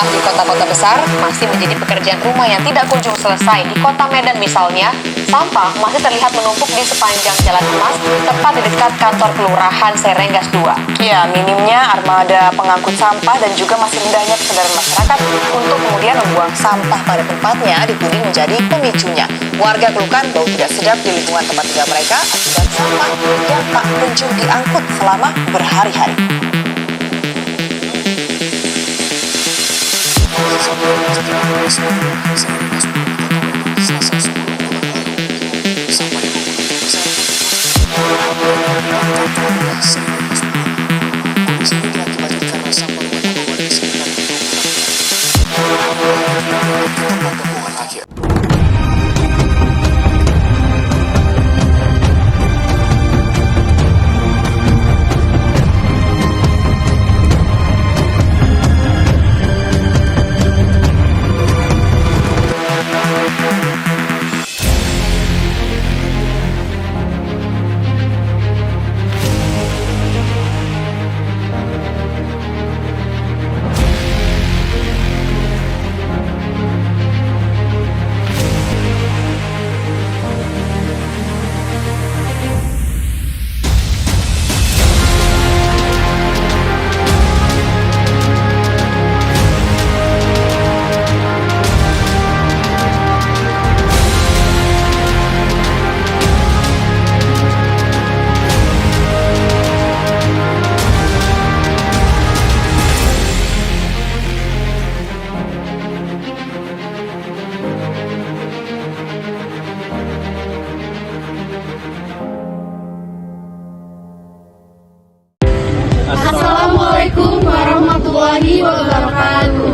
sampah di kota-kota besar masih menjadi pekerjaan rumah yang tidak kunjung selesai. Di kota Medan misalnya, sampah masih terlihat menumpuk di sepanjang Jalan Emas, tepat di dekat kantor Kelurahan Serenggas 2. Ya, minimnya armada pengangkut sampah dan juga masih rendahnya kesadaran masyarakat untuk kemudian membuang sampah pada tempatnya dituding menjadi pemicunya. Warga keluhkan bau tidak sedap di lingkungan tempat tinggal mereka akibat sampah yang tak kunjung diangkut selama berhari-hari. Assalamualaikum warahmatullahi wabarakatuh.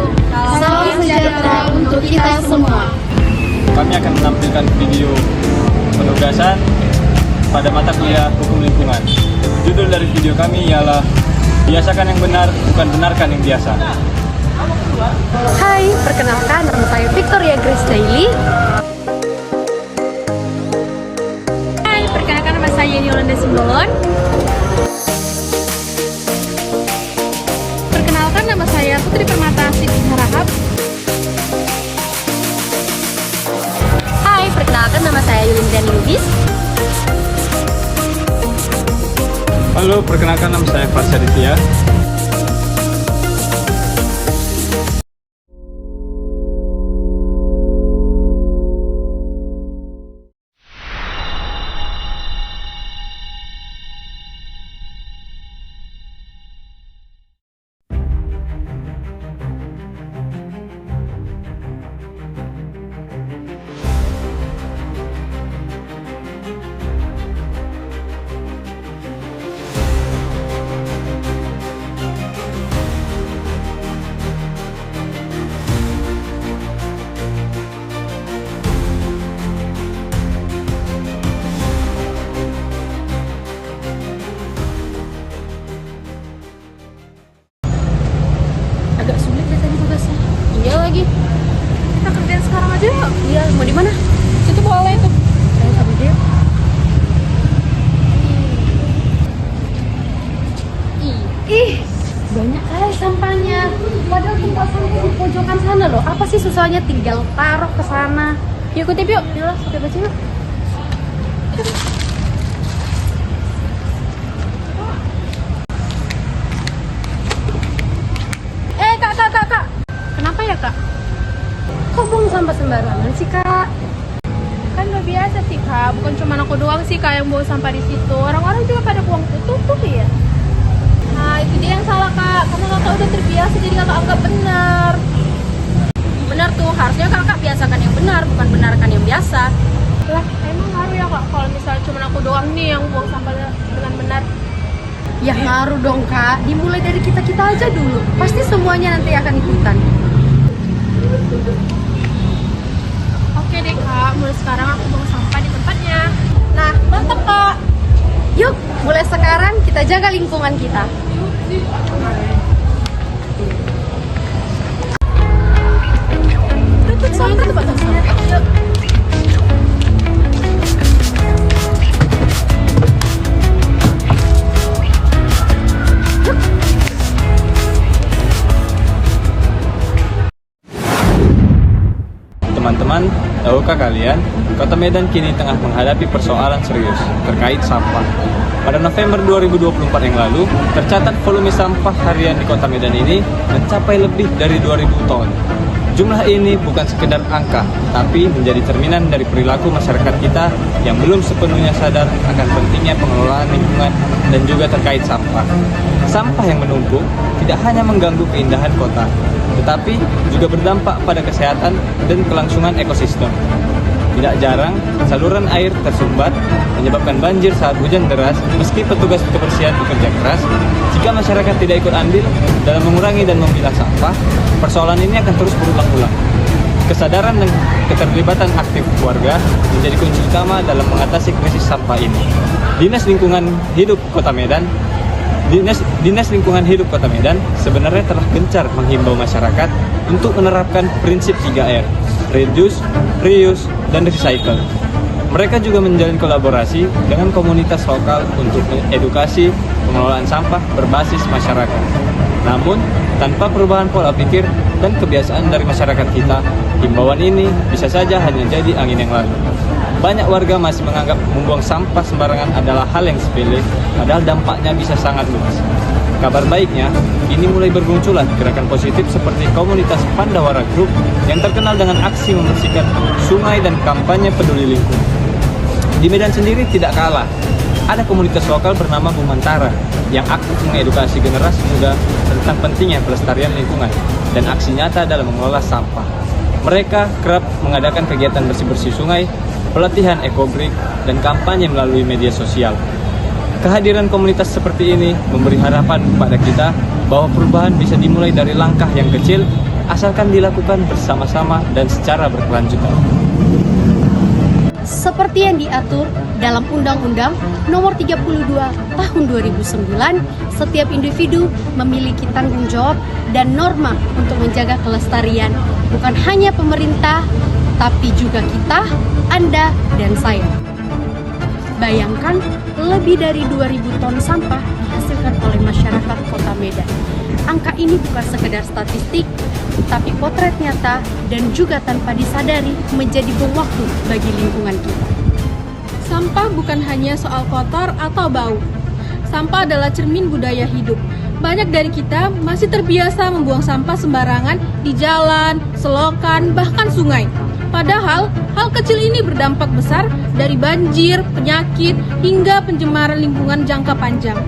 Salam sejahtera untuk kita semua. Kami akan menampilkan video penugasan pada mata kuliah Hukum Lingkungan. Judul dari video kami ialah Biasakan yang benar, bukan benarkan yang biasa. Hai, perkenalkan nama saya Victoria Grace Daily. Hai, perkenalkan nama saya Yolanda Simbolon. Perkenalkan nama saya Putri Permata Siti Harahap. Hai, perkenalkan nama saya Yulindiani Lubis. Halo, perkenalkan nama saya Farsha Ditya. Agak sulit ya tadi tugasnya. Iya lagi. Kita kerjain sekarang aja yuk. Iya, mau di mana? Situ boleh tuh. Ayo sama dia. Ih, banyak kali sampahnya. Padahal tempat sampah di pojokan sana loh. Apa sih susahnya, tinggal taruh ke sana. Yuk kutip yuk. Yuk, pakai baju yuk. Kak. Kenapa ya, Kak? Kok buang sampah sembarangan sih, Kak? Kan udah biasa sih, Kak. Bukan cuma aku doang sih, Kak, yang bawa sampah di situ. Orang-orang juga pada buang tutup ya. Nah, itu dia yang salah, Kak. Karena Kakak udah terbiasa, jadi Kakak anggap benar. Benar tuh, harusnya Kakak biasakan yang benar, bukan benarkan yang biasa. Lah, emang ngaruh ya, Kak? Kalau misalnya cuma aku doang nih yang buang sampah dengan benar. Ya ngaruh dong, Kak. Dimulai dari kita-kita aja dulu. Pasti semuanya nanti akan ikutan. Oke deh, Kak. Mulai sekarang aku buang sampah di tempatnya. Nah, mantap, Kak. Yuk, mulai sekarang kita jaga lingkungan kita. Tutup sampah, tempat sampah. Yuk. Teman-teman, tahukah kalian, Kota Medan kini tengah menghadapi persoalan serius terkait sampah. Pada November 2024 yang lalu, tercatat volume sampah harian di Kota Medan ini mencapai lebih dari 2.000 ton. Jumlah ini bukan sekedar angka, tapi menjadi cerminan dari perilaku masyarakat kita yang belum sepenuhnya sadar akan pentingnya pengelolaan lingkungan dan juga terkait sampah. Sampah yang menumpuk tidak hanya mengganggu keindahan kota, tetapi juga berdampak pada kesehatan dan kelangsungan ekosistem. Tidak jarang, saluran air tersumbat, menyebabkan banjir saat hujan deras, meski petugas kebersihan bekerja keras. Jika masyarakat tidak ikut andil dalam mengurangi dan memilah sampah, persoalan ini akan terus berulang-ulang. Kesadaran dan keterlibatan aktif warga menjadi kunci utama dalam mengatasi krisis sampah ini. Dinas Lingkungan Hidup Kota Medan sebenarnya telah gencar menghimbau masyarakat untuk menerapkan prinsip 3R, reduce, reuse, dan recycle. Mereka juga menjalin kolaborasi dengan komunitas lokal untuk edukasi pengelolaan sampah berbasis masyarakat. Namun, tanpa perubahan pola pikir dan kebiasaan dari masyarakat kita, himbauan ini bisa saja hanya jadi angin yang lalu. Banyak warga masih menganggap membuang sampah sembarangan adalah hal yang sepele, padahal dampaknya bisa sangat luas. Kabar baiknya, kini mulai bermunculan gerakan positif seperti komunitas Pandawara Group yang terkenal dengan aksi membersihkan sungai dan kampanye peduli lingkungan. Di Medan sendiri tidak kalah, ada komunitas lokal bernama Bumantara yang aktif mengedukasi generasi muda tentang pentingnya pelestarian lingkungan dan aksi nyata dalam mengelola sampah. Mereka kerap mengadakan kegiatan bersih-bersih sungai, pelatihan ekobrik, dan kampanye melalui media sosial. Kehadiran komunitas seperti ini memberi harapan kepada kita bahwa perubahan bisa dimulai dari langkah yang kecil asalkan dilakukan bersama-sama dan secara berkelanjutan. Seperti yang diatur dalam Undang-Undang Nomor 32 Tahun 2009, setiap individu memiliki tanggung jawab dan norma untuk menjaga kelestarian, bukan hanya pemerintah, tapi juga kita, Anda, dan saya. Bayangkan, lebih dari 2.000 ton sampah dihasilkan oleh masyarakat Kota Medan. Angka ini bukan sekedar statistik, tapi potret nyata dan juga tanpa disadari menjadi bom waktu bagi lingkungan kita. Sampah bukan hanya soal kotor atau bau. Sampah adalah cermin budaya hidup. Banyak dari kita masih terbiasa membuang sampah sembarangan di jalan, selokan, bahkan sungai. Padahal, hal kecil ini berdampak besar dari banjir, penyakit, hingga pencemaran lingkungan jangka panjang.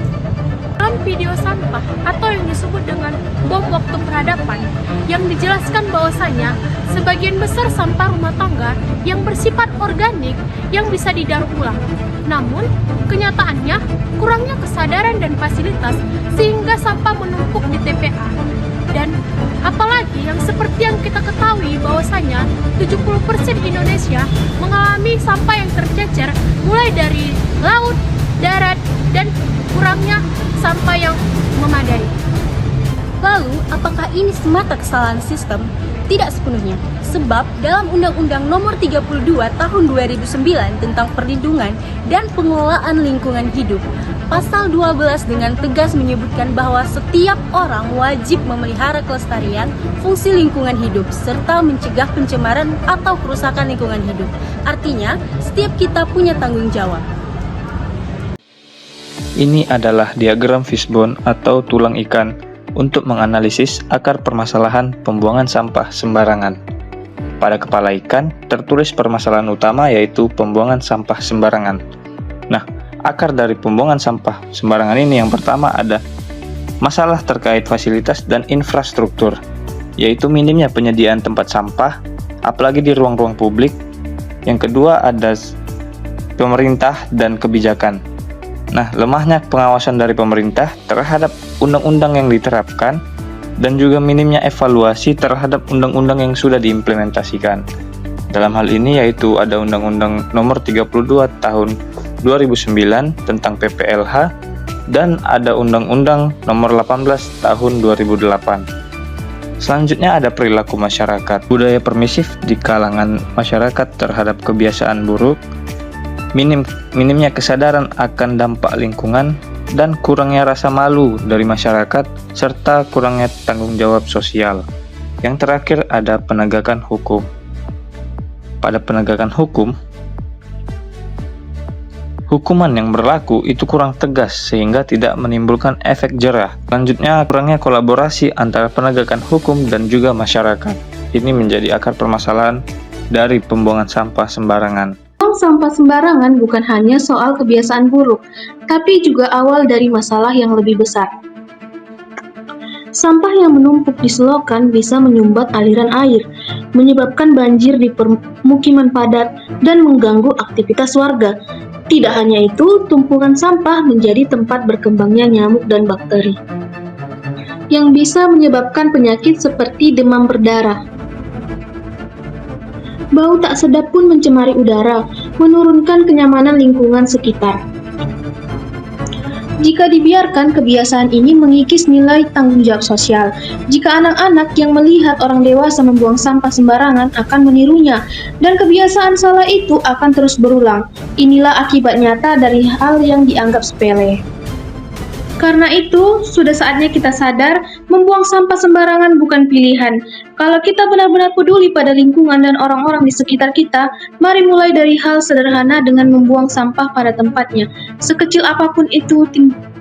Dalam video sampah atau yang disebut dengan bom waktu peradaban, yang dijelaskan bahwasanya sebagian besar sampah rumah tangga yang bersifat organik yang bisa didaur ulang. Namun, kenyataannya kurangnya kesadaran dan fasilitas sehingga sampah menumpuk di TPA. Dan apalagi yang seperti yang kita ketahui bahwasanya 70% Indonesia mengalami sampah yang tercecer mulai dari laut, darat, dan kurangnya sampah yang memadai. Lalu, apakah ini semata kesalahan sistem? Tidak sepenuhnya, sebab dalam Undang-Undang Nomor 32 Tahun 2009 tentang Perlindungan dan Pengelolaan Lingkungan Hidup, Pasal 12 dengan tegas menyebutkan bahwa setiap orang wajib memelihara kelestarian fungsi lingkungan hidup serta mencegah pencemaran atau kerusakan lingkungan hidup. Artinya, setiap kita punya tanggung jawab. Ini adalah diagram fishbone atau tulang ikan untuk menganalisis akar permasalahan pembuangan sampah sembarangan. Pada kepala ikan tertulis permasalahan utama yaitu pembuangan sampah sembarangan. Nah, akar dari pembuangan sampah sembarangan ini yang pertama ada masalah terkait fasilitas dan infrastruktur, yaitu minimnya penyediaan tempat sampah, apalagi di ruang-ruang publik. Yang kedua ada pemerintah dan kebijakan. Nah, lemahnya pengawasan dari pemerintah terhadap undang-undang yang diterapkan dan juga minimnya evaluasi terhadap undang-undang yang sudah diimplementasikan. Dalam hal ini yaitu ada Undang-Undang Nomor 32 Tahun 2009 tentang PPLH dan ada Undang-Undang Nomor 18 Tahun 2008. Selanjutnya ada perilaku masyarakat, budaya permisif di kalangan masyarakat terhadap kebiasaan buruk, minimnya kesadaran akan dampak lingkungan, dan kurangnya rasa malu dari masyarakat, serta kurangnya tanggung jawab sosial. Yang terakhir ada penegakan hukum. pada penegakan hukum, hukuman yang berlaku itu kurang tegas sehingga tidak menimbulkan efek jerah. Selanjutnya, kurangnya kolaborasi antara penegakan hukum dan juga masyarakat. Ini menjadi akar permasalahan dari pembuangan sampah sembarangan. Buang sampah sembarangan bukan hanya soal kebiasaan buruk, tapi juga awal dari masalah yang lebih besar. Sampah yang menumpuk di selokan bisa menyumbat aliran air, menyebabkan banjir di permukiman padat, dan mengganggu aktivitas warga. Tidak hanya itu, tumpukan sampah menjadi tempat berkembangnya nyamuk dan bakteri, yang bisa menyebabkan penyakit seperti demam berdarah. Bau tak sedap pun mencemari udara, menurunkan kenyamanan lingkungan sekitar. Jika dibiarkan, kebiasaan ini mengikis nilai tanggung jawab sosial. Jika anak-anak yang melihat orang dewasa membuang sampah sembarangan akan menirunya, dan kebiasaan salah itu akan terus berulang. Inilah akibat nyata dari hal yang dianggap sepele. Karena itu, sudah saatnya kita sadar, membuang sampah sembarangan bukan pilihan. Kalau kita benar-benar peduli pada lingkungan dan orang-orang di sekitar kita, mari mulai dari hal sederhana dengan membuang sampah pada tempatnya. Sekecil apapun itu,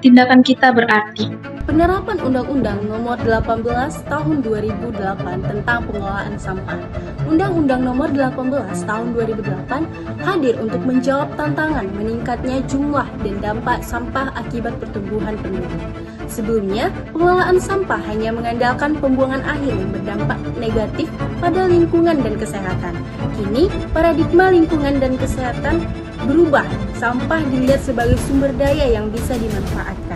tindakan kita berarti. Penerapan Undang-Undang Nomor 18 Tahun 2008 tentang Pengelolaan Sampah. Undang-Undang Nomor 18 Tahun 2008 hadir untuk menjawab tantangan meningkatnya jumlah dan dampak sampah akibat pertumbuhan penduduk. Sebelumnya, pengelolaan sampah hanya mengandalkan pembuangan akhir yang berdampak negatif pada lingkungan dan kesehatan. Kini, paradigma lingkungan dan kesehatan berubah. Sampah dilihat sebagai sumber daya yang bisa dimanfaatkan.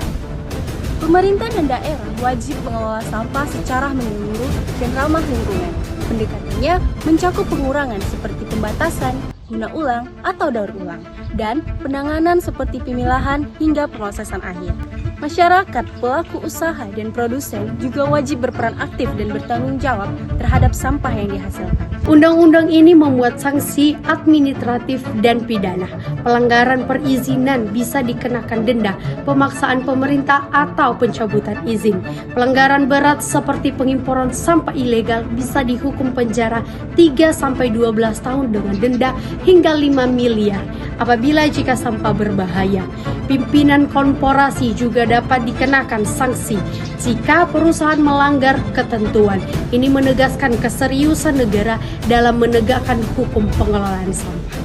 Pemerintah dan daerah wajib mengelola sampah secara menyeluruh dan ramah lingkungan. Pendekatannya mencakup pengurangan seperti pembatasan, guna ulang atau daur ulang, dan penanganan seperti pemilahan hingga pengosesan akhir. Masyarakat, pelaku usaha, dan produsen juga wajib berperan aktif dan bertanggung jawab terhadap sampah yang dihasilkan. Undang-undang ini membuat sanksi administratif dan pidana. Pelanggaran perizinan bisa dikenakan denda, pemaksaan pemerintah, atau pencabutan izin. Pelanggaran berat seperti pengimporan sampah ilegal bisa dihukum penjara 3-12 tahun dengan denda hingga 5 miliar apabila jika sampah berbahaya. Pimpinan korporasi juga dapat dikenakan sanksi jika perusahaan melanggar ketentuan. Ini menegaskan keseriusan negara dalam menegakkan hukum pengelolaan sampah.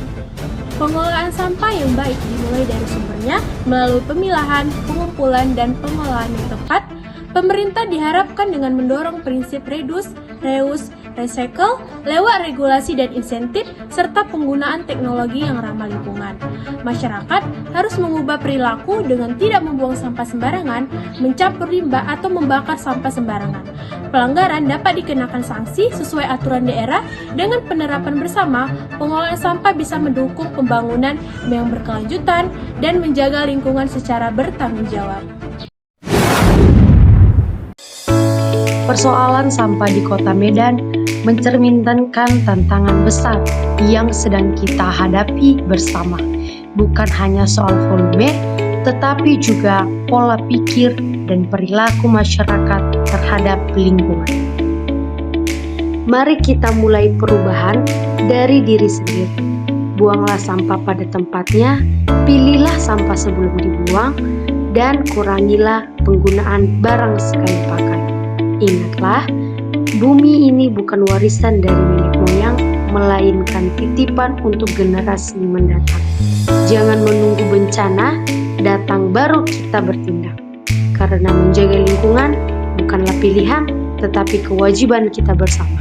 Pengelolaan sampah yang baik dimulai dari sumbernya melalui pemilahan, pengumpulan, dan pengelolaan yang tepat. Pemerintah diharapkan dengan mendorong prinsip reduce, reuse, recycle lewat regulasi dan insentif serta penggunaan teknologi yang ramah lingkungan. Masyarakat harus mengubah perilaku dengan tidak membuang sampah sembarangan, mencampur limbah atau membakar sampah sembarangan. Pelanggaran dapat dikenakan sanksi sesuai aturan daerah. Dengan penerapan bersama, pengelolaan sampah bisa mendukung pembangunan yang berkelanjutan dan menjaga lingkungan secara bertanggung jawab. Persoalan sampah di Kota Medan mencerminkan tantangan besar yang sedang kita hadapi bersama. Bukan hanya soal volume, tetapi juga pola pikir dan perilaku masyarakat terhadap lingkungan. Mari kita mulai perubahan dari diri sendiri. Buanglah sampah pada tempatnya, pilihlah sampah sebelum dibuang, dan kurangilah penggunaan barang sekali pakai. Ingatlah, bumi ini bukan warisan dari nenek moyang, melainkan titipan untuk generasi mendatang. Jangan menunggu bencana datang baru kita bertindak. Karena menjaga lingkungan bukanlah pilihan, tetapi kewajiban kita bersama.